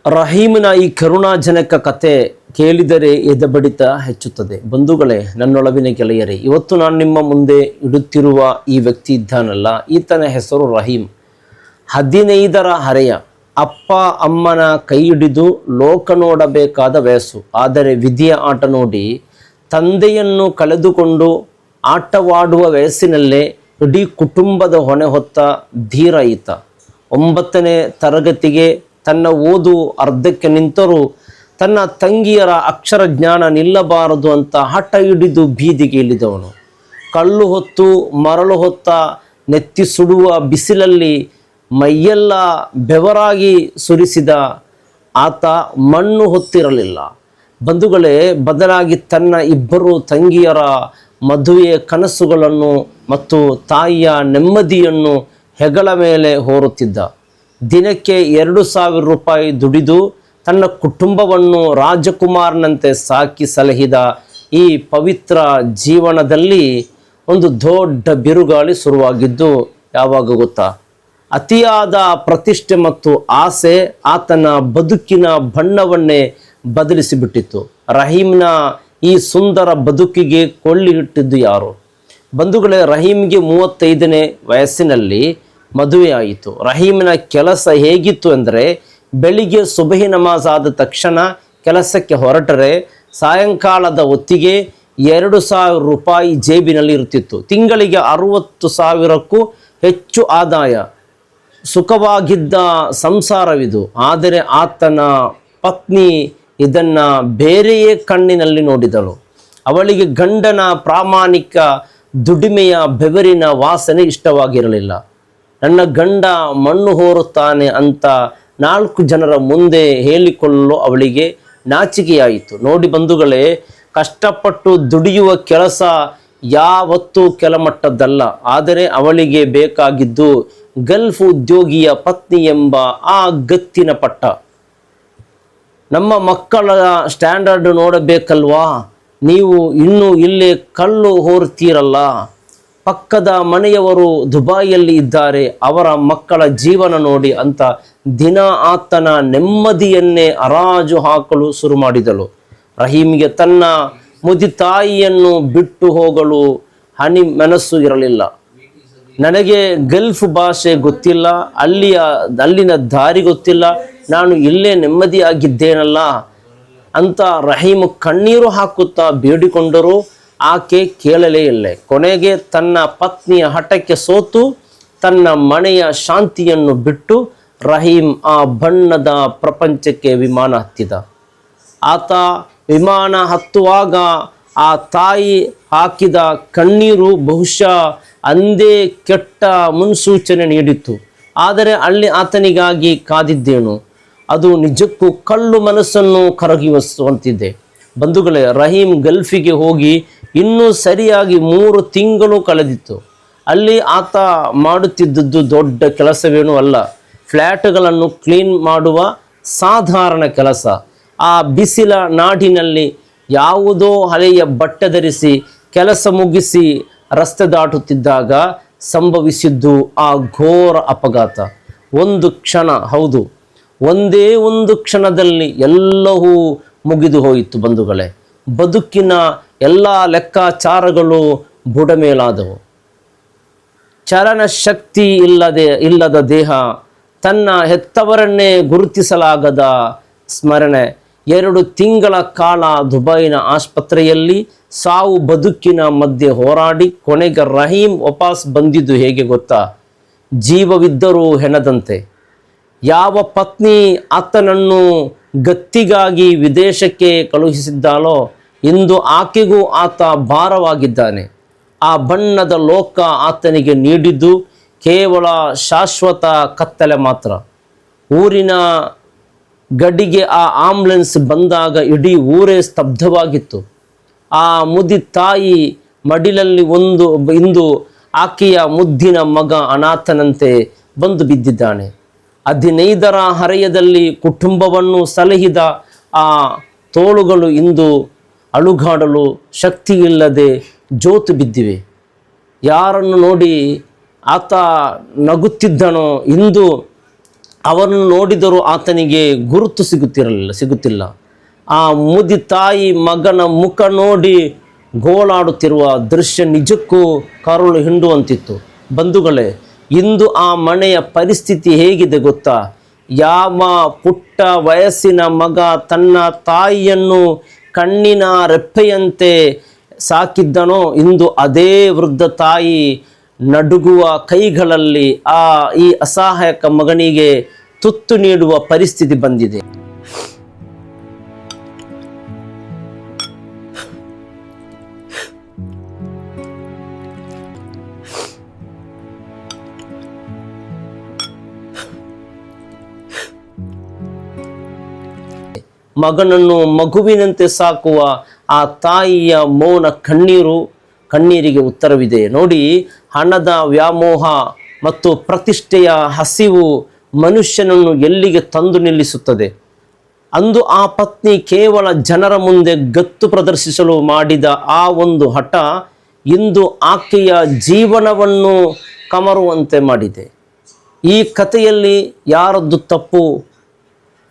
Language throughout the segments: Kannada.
ರಹೀಮನ ಈ ಕರುಣಾಜನಕ ಕತೆ ಕೇಳಿದರೆ ಎದೆಬಡಿತ ಹೆಚ್ಚುತ್ತದೆ. ಬಂಧುಗಳೇ, ನನ್ನೊಳವಿನ ಗೆಳೆಯರೇ, ಇವತ್ತು ನಾನು ನಿಮ್ಮ ಮುಂದೆ ಇಡುತ್ತಿರುವ ಈ ವ್ಯಕ್ತಿ ಇದ್ದಾನಲ್ಲ, ಈತನ ಹೆಸರು ರಹೀಮ್. 15ರ ಹರೆಯ. ಅಪ್ಪ ಅಮ್ಮನ ಕೈ ಹಿಡಿದು ಲೋಕ ನೋಡಬೇಕಾದ ವಯಸ್ಸು. ಆದರೆ ವಿಧಿಯ ಆಟ ನೋಡಿ ತಂದೆಯನ್ನು ಕಳೆದುಕೊಂಡು ಆಟವಾಡುವ ವಯಸ್ಸಿನಲ್ಲೇ ಇಡೀ ಕುಟುಂಬದ ಹೊಣೆ ಹೊತ್ತ ಧೀರ ಈತ. 9ನೇ ತರಗತಿಗೆ ತನ್ನ ಓದು ಅರ್ಧಕ್ಕೆ ನಿಂತರೂ ತನ್ನ ತಂಗಿಯರ ಅಕ್ಷರ ಜ್ಞಾನ ನಿಲ್ಲಬಾರದು ಅಂತ ಹಠ ಹಿಡಿದು ಬೀದಿಗೆ ಇಳಿದವನು. ಕಳ್ಳು ಹೊತ್ತು ಮರಳು ಹೊತ್ತ ನೆತ್ತಿ ಸುಡುವ ಬಿಸಿಲಲ್ಲಿ ಮೈಯೆಲ್ಲ ಬೆವರಾಗಿ ಸುರಿಸಿದ ಆತ ಮಣ್ಣು ಹೊತ್ತಿರಲಿಲ್ಲ. ಬಂಧುಗಳೇ, ಬದಲಾಗಿ ತನ್ನ 2 ತಂಗಿಯರ ಮದುವೆಯ ಕನಸುಗಳನ್ನು ಮತ್ತು ತಾಯಿಯ ನೆಮ್ಮದಿಯನ್ನು ಹೆಗಲ ಮೇಲೆ ಹೊರುತ್ತಿದ್ದ. ದಿನಕ್ಕೆ 2,000 ರೂಪಾಯಿ ದುಡಿದು ತನ್ನ ಕುಟುಂಬವನ್ನು ರಾಜಕುಮಾರನಂತೆ ಸಾಕಿ ಸಲಹಿದ ಈ ಪವಿತ್ರ ಜೀವನದಲ್ಲಿ ಒಂದು ದೊಡ್ಡ ಬಿರುಗಾಳಿ ಶುರುವಾಗಿದ್ದು ಯಾವಾಗ ಗೊತ್ತಾ? ಅತಿಯಾದ ಪ್ರತಿಷ್ಠೆ ಮತ್ತು ಆಸೆ ಆತನ ಬದುಕಿನ ಬಣ್ಣವನ್ನೇ ಬದಲಿಸಿಬಿಟ್ಟಿತ್ತು. ರಹೀಮ್ನ ಈ ಸುಂದರ ಬದುಕಿಗೆ ಕೊಳ್ಳಿ ಇಟ್ಟಿದ್ದು ಯಾರು? ಬಂಧುಗಳೇ, ರಹೀಮ್ಗೆ 35ನೇ ವಯಸ್ಸಿನಲ್ಲಿ ಮದುವೆ ಆಯಿತು. ರಹೀಮ್ನ ಕೆಲಸ ಹೇಗಿತ್ತು ಅಂದರೆ, ಬೆಳಿಗ್ಗೆ ಸುಬಹಿ ನಮಾಜ್ ಆದ ತಕ್ಷಣ ಕೆಲಸಕ್ಕೆ ಹೊರಟರೆ ಸಾಯಂಕಾಲದ ಹೊತ್ತಿಗೆ 2,000 ರೂಪಾಯಿ ಜೇಬಿನಲ್ಲಿ ಇರುತ್ತಿತ್ತು. ತಿಂಗಳಿಗೆ 60,000ಕ್ಕೂ ಹೆಚ್ಚು ಆದಾಯ. ಸುಖವಾಗಿದ್ದ ಸಂಸಾರವಿದು. ಆದರೆ ಆತನ ಪತ್ನಿ ಇದನ್ನು ಬೇರೆಯೇ ಕಣ್ಣಿನಲ್ಲಿ ನೋಡಿದಳು. ಅವಳಿಗೆ ಗಂಡನ ಪ್ರಾಮಾಣಿಕ ದುಡಿಮೆಯ ಬೆವರಿನ ವಾಸನೆ ಇಷ್ಟವಾಗಿರಲಿಲ್ಲ. ನನ್ನ ಗಂಡ ಮಣ್ಣು ಹೊರುತ್ತಾನೆ ಅಂತ 4 ಜನರ ಮುಂದೆ ಹೇಳಿಕೊಳ್ಳಲು ಅವಳಿಗೆ ನಾಚಿಕೆಯಾಯಿತು. ನೋಡಿ ಬಂಧುಗಳೇ, ಕಷ್ಟಪಟ್ಟು ದುಡಿಯುವ ಕೆಲಸ ಯಾವತ್ತೂ ಕೆಳಮಟ್ಟದ್ದಲ್ಲ. ಆದರೆ ಅವಳಿಗೆ ಬೇಕಾಗಿದ್ದು ಗಲ್ಫ್ ಉದ್ಯೋಗಿಯ ಪತ್ನಿ ಎಂಬ ಆ ಗತ್ತಿನ ಪಟ್ಟ. ನಮ್ಮ ಮಕ್ಕಳ ಸ್ಟ್ಯಾಂಡರ್ಡ್ ನೋಡಬೇಕಲ್ವಾ? ನೀವು ಇನ್ನೂ ಇಲ್ಲೇ ಕಳ್ಳು ಹೊರ್ತೀರಲ್ಲ. ಪಕ್ಕದ ಮನೆಯವರು ದುಬಾಯಿಯಲ್ಲಿ ಇದ್ದಾರೆ, ಅವರ ಮಕ್ಕಳ ಜೀವನ ನೋಡಿ ಅಂತ ದಿನ ಆತನ ನೆಮ್ಮದಿಯನ್ನೇ ಹರಾಜು ಹಾಕಲು ಶುರು ಮಾಡಿದಳು. ರಹೀಮ್ಗೆ ತನ್ನ ಮುದಿ ತಾಯಿಯನ್ನು ಬಿಟ್ಟು ಹೋಗಲು ಹನಿ ಮನಸ್ಸು ಇರಲಿಲ್ಲ. ನನಗೆ ಗಲ್ಫ್ ಭಾಷೆ ಗೊತ್ತಿಲ್ಲ, ಅಲ್ಲಿನ ದಾರಿ ಗೊತ್ತಿಲ್ಲ, ನಾನು ಇಲ್ಲೇ ನೆಮ್ಮದಿಯಾಗಿದ್ದೇನಲ್ಲ ಅಂತ ರಹೀಮ್ ಕಣ್ಣೀರು ಹಾಕುತ್ತಾ ಬೇಡಿಕೊಂಡರೂ ಆಕೆ ಕೇಳಲೇ ಇಲ್ಲ. ಕೊನೆಗೆ ತನ್ನ ಪತ್ನಿಯ ಹಠಕ್ಕೆ ಸೋತು ತನ್ನ ಮನೆಯ ಶಾಂತಿಯನ್ನು ಬಿಟ್ಟು ರಹೀಮ್ ಆ ಬಣ್ಣದ ಪ್ರಪಂಚಕ್ಕೆ ವಿಮಾನ ಹತ್ತಿದ. ಆತ ವಿಮಾನ ಹತ್ತುವಾಗ ಆ ತಾಯಿ ಹಾಕಿದ ಕಣ್ಣೀರು ಬಹುಶಃ ಅಂದೇ ಕೆಟ್ಟ ಮುನ್ಸೂಚನೆ ನೀಡಿತ್ತು. ಆದರೆ ಅಲ್ಲಿ ಆತನಿಗಾಗಿ ಕಾದಿದ್ದೇನು, ಅದು ನಿಜಕ್ಕೂ ಕಳ್ಳು ಮನಸ್ಸನ್ನು ಕರಗಿಸುವಂತಿದೆ. ಬಂಧುಗಳೇ, ರಹೀಮ್ ಗಲ್ಫಿಗೆ ಹೋಗಿ ಇನ್ನೂ ಸರಿಯಾಗಿ 3 ತಿಂಗಳು ಕಳೆದಿತ್ತು. ಅಲ್ಲಿ ಆತ ಮಾಡುತ್ತಿದ್ದದ್ದು ದೊಡ್ಡ ಕೆಲಸವೇನೂ ಅಲ್ಲ, ಫ್ಲ್ಯಾಟ್ಗಳನ್ನು ಕ್ಲೀನ್ ಮಾಡುವ ಸಾಧಾರಣ ಕೆಲಸ. ಆ ಬಿಸಿಲ ನಾಡಿನಲ್ಲಿ ಯಾವುದೋ ಹಳೆಯ ಬಟ್ಟೆ ಧರಿಸಿ ಕೆಲಸ ಮುಗಿಸಿ ರಸ್ತೆ ದಾಟುತ್ತಿದ್ದಾಗ ಸಂಭವಿಸಿದ್ದು ಆ ಘೋರ ಅಪಘಾತ. ಒಂದು ಕ್ಷಣ, ಹೌದು, ಒಂದೇ ಒಂದು ಕ್ಷಣದಲ್ಲಿ ಎಲ್ಲವೂ ಮುಗಿದು ಹೋಯಿತು. ಬಂಧುಗಳೇ, ಬದುಕಿನ ಎಲ್ಲ ಲೆಕ್ಕಾಚಾರಗಳು ಬುಡಮೇಲಾದವು. ಚಲನ ಶಕ್ತಿ ಇಲ್ಲದ ದೇಹ, ತನ್ನ ಹೆತ್ತವರನ್ನೇ ಗುರುತಿಸಲಾಗದ ಸ್ಮರಣೆ. 2 ತಿಂಗಳ ಕಾಲ ದುಬೈನ ಆಸ್ಪತ್ರೆಯಲ್ಲಿ ಸಾವು ಬದುಕಿನ ಮಧ್ಯೆ ಹೋರಾಡಿ ಕೊನೆಗೆ ರಹೀಮ್ ವಾಪಸ್ ಬಂದಿದ್ದು ಹೇಗೆ ಗೊತ್ತಾ? ಜೀವವಿದ್ದರೂ ಹೆಣದಂತೆ. ಯಾವ ಪತ್ನಿ ಆತನನ್ನು ಗತ್ತಿಗಾಗಿ ವಿದೇಶಕ್ಕೆ ಕಳುಹಿಸಿದ್ದಾಳೋ ಇಂದು ಆಕೆಗೂ ಆತ ಭಾರವಾಗಿದ್ದಾನೆ. ಆ ಬಣ್ಣದ ಲೋಕ ಆತನಿಗೆ ನೀಡಿದ್ದು ಕೇವಲ ಶಾಶ್ವತ ಕತ್ತಲೆ ಮಾತ್ರ. ಊರಿನ ಗಡಿಗೆ ಆ ಆಂಬ್ಯುಲೆನ್ಸ್ ಬಂದಾಗ ಇಡೀ ಊರೇ ಸ್ತಬ್ಧವಾಗಿತ್ತು. ಆ ಮುದಿ ತಾಯಿ ಮಡಿಲಲ್ಲಿ ಇಂದು ಆಕೆಯ ಮುದ್ದಿನ ಮಗ ಅನಾಥನಂತೆ ಬಂದು ಬಿದ್ದಿದ್ದಾನೆ. 15ರ ಹರೆಯದಲ್ಲಿ ಕುಟುಂಬವನ್ನು ಸಲಹಿದ ಆ ತೋಳುಗಳು ಇಂದು ಅಳುಗಾಡಲು ಶಕ್ತಿಯಿಲ್ಲದೆ ಜೋತು ಬಿದ್ದಿವೆ. ಯಾರನ್ನು ನೋಡಿ ಆತ ನಗುತ್ತಿದ್ದನೋ ಇಂದು ಅವರನ್ನು ನೋಡಿದರೂ ಆತನಿಗೆ ಗುರುತು ಸಿಗುತ್ತಿಲ್ಲ. ಆ ಮುದಿ ತಾಯಿ ಮಗನ ಮುಖ ನೋಡಿ ಗೋಳಾಡುತ್ತಿರುವ ದೃಶ್ಯ ನಿಜಕ್ಕೂ ಕರುಳು ಹಿಂಡುವಂತಿತ್ತು. ಬಂಧುಗಳೇ, ಇಂದು ಆ ಮನೆಯ ಪರಿಸ್ಥಿತಿ ಹೇಗಿದೆ ಗೊತ್ತಾ? ಯಾವ ಪುಟ್ಟ ವಯಸ್ಸಿನ ಮಗ ತನ್ನ ತಾಯಿಯನ್ನು ಕಣ್ಣಿನ ರೆಪ್ಪೆಯಂತೆ ಸಾಕಿದ್ದನೋ, ಇಂದು ಅದೇ ವೃದ್ಧ ತಾಯಿ ನಡುಗುವ ಕೈಗಳಲ್ಲಿ ಈ ಅಸಹಾಯಕ ಮಗನಿಗೆ ತುತ್ತು ನೀಡುವ ಪರಿಸ್ಥಿತಿ ಬಂದಿದೆ. ಮಗನನ್ನು ಮಗುವಿನಂತೆ ಸಾಕುವ ಆ ತಾಯಿಯ ಮೌನ ಕಣ್ಣೀರಿಗೆ ಉತ್ತರವಿದೆ ನೋಡಿ. ಹಣದ ವ್ಯಾಮೋಹ ಮತ್ತು ಪ್ರತಿಷ್ಠೆಯ ಹಸಿವು ಮನುಷ್ಯನನ್ನು ಎಲ್ಲಿಗೆ ತಂದು ನಿಲ್ಲಿಸುತ್ತದೆ. ಅಂದು ಆ ಪತ್ನಿ ಕೇವಲ ಜನರ ಮುಂದೆ ಗತ್ತು ಪ್ರದರ್ಶಿಸಲು ಮಾಡಿದ ಆ ಒಂದು ಹಠ ಇಂದು ಆಕೆಯ ಜೀವನವನ್ನು ಕಮರುವಂತೆ ಮಾಡಿದೆ. ಈ ಕಥೆಯಲ್ಲಿ ಯಾರದ್ದು ತಪ್ಪು?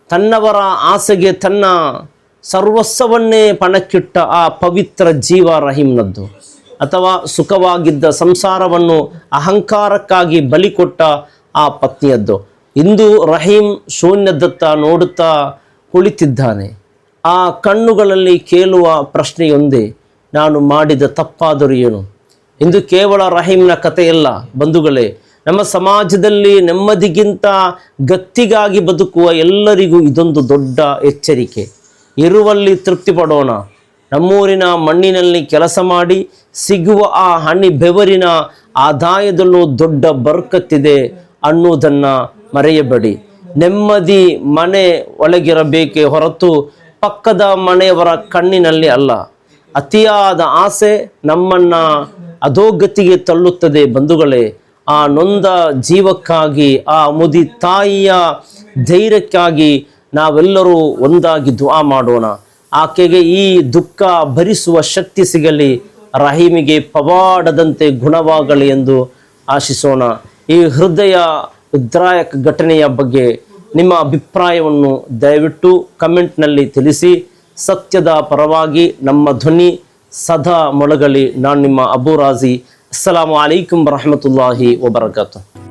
ತನ್ನವರ ಆಸೆಗೆ ತನ್ನ ಸರ್ವಸ್ವವನ್ನೇ ಪಣಕ್ಕಿಟ್ಟ ಆ ಪವಿತ್ರ ಜೀವ ರಹೀಮ್ನದ್ದು, ಅಥವಾ ಸುಖವಾಗಿದ್ದ ಸಂಸಾರವನ್ನು ಅಹಂಕಾರಕ್ಕಾಗಿ ಬಲಿಕೊಟ್ಟ ಆ ಪತ್ನಿಯದ್ದು? ಇಂದು ರಹೀಮ್ ಶೂನ್ಯದತ್ತ ನೋಡುತ್ತಾ ಕುಳಿತಿದ್ದಾನೆ. ಆ ಕಣ್ಣುಗಳಲ್ಲಿ ಕೇಳುವ ಪ್ರಶ್ನೆಯೊಂದೇ, ನಾನು ಮಾಡಿದ ತಪ್ಪಾದರೂ ಏನು? ಇಂದು ಕೇವಲ ರಹೀಮ್ನ ಕಥೆಯಲ್ಲ ಬಂಧುಗಳೇ, ನಮ್ಮ ಸಮಾಜದಲ್ಲಿ ನೆಮ್ಮದಿಗಿಂತ ಗತ್ತಿಗಾಗಿ ಬದುಕುವ ಎಲ್ಲರಿಗೂ ಇದೊಂದು ದೊಡ್ಡ ಎಚ್ಚರಿಕೆ. ಇರುವಲ್ಲಿ ತೃಪ್ತಿ ಪಡೋಣ. ನಮ್ಮೂರಿನ ಮಣ್ಣಿನಲ್ಲಿ ಕೆಲಸ ಮಾಡಿ ಸಿಗುವ ಆ ಹನಿ ಬೆವರಿನ ಆದಾಯದಲ್ಲೂ ದೊಡ್ಡ ಬರ್ಕತ್ತಿದೆ ಅನ್ನುವುದನ್ನು ಮರೆಯಬೇಡಿ. ನೆಮ್ಮದಿ ಮನೆ ಒಳಗಿರಬೇಕೇ ಹೊರತು ಪಕ್ಕದ ಮನೆಯವರ ಕಣ್ಣಿನಲ್ಲಿ ಅಲ್ಲ. ಅತಿಯಾದ ಆಸೆ ನಮ್ಮನ್ನು ಅಧೋಗತಿಗೆ ತಳ್ಳುತ್ತದೆ ಬಂಧುಗಳೇ. ಆ ನೊಂದ ಜೀವಕ್ಕಾಗಿ, ಆ ಮುದಿ ತಾಯಿಯ ಧೈರ್ಯಕ್ಕಾಗಿ ನಾವೆಲ್ಲರೂ ಒಂದಾಗಿ ದುಆ ಮಾಡೋಣ. ಆಕೆಗೆ ಈ ದುಃಖ ಭರಿಸುವ ಶಕ್ತಿ ಸಿಗಲಿ, ರಹೀಮಿಗೆ ಪವಾಡದಂತೆ ಗುಣವಾಗಲಿ ಎಂದು ಆಶಿಸೋಣ. ಈ ಹೃದಯ ಉದ್ರಾಯಕ ಘಟನೆಯ ಬಗ್ಗೆ ನಿಮ್ಮ ಅಭಿಪ್ರಾಯವನ್ನು ದಯವಿಟ್ಟು ಕಮೆಂಟ್ನಲ್ಲಿ ತಿಳಿಸಿ. ಸತ್ಯದ ಪರವಾಗಿ ನಮ್ಮ ಧ್ವನಿ ಸದಾ ಮೊಳಗಲಿ. ನಾನು ನಿಮ್ಮ ಅಬು ರಾಜಿ. ಅಸ್ಸಲಾಮು ಅಲೈಕುಂ ವರಹಮತುಲ್ಲಾಹಿ ವಬರಕಾತುಹು.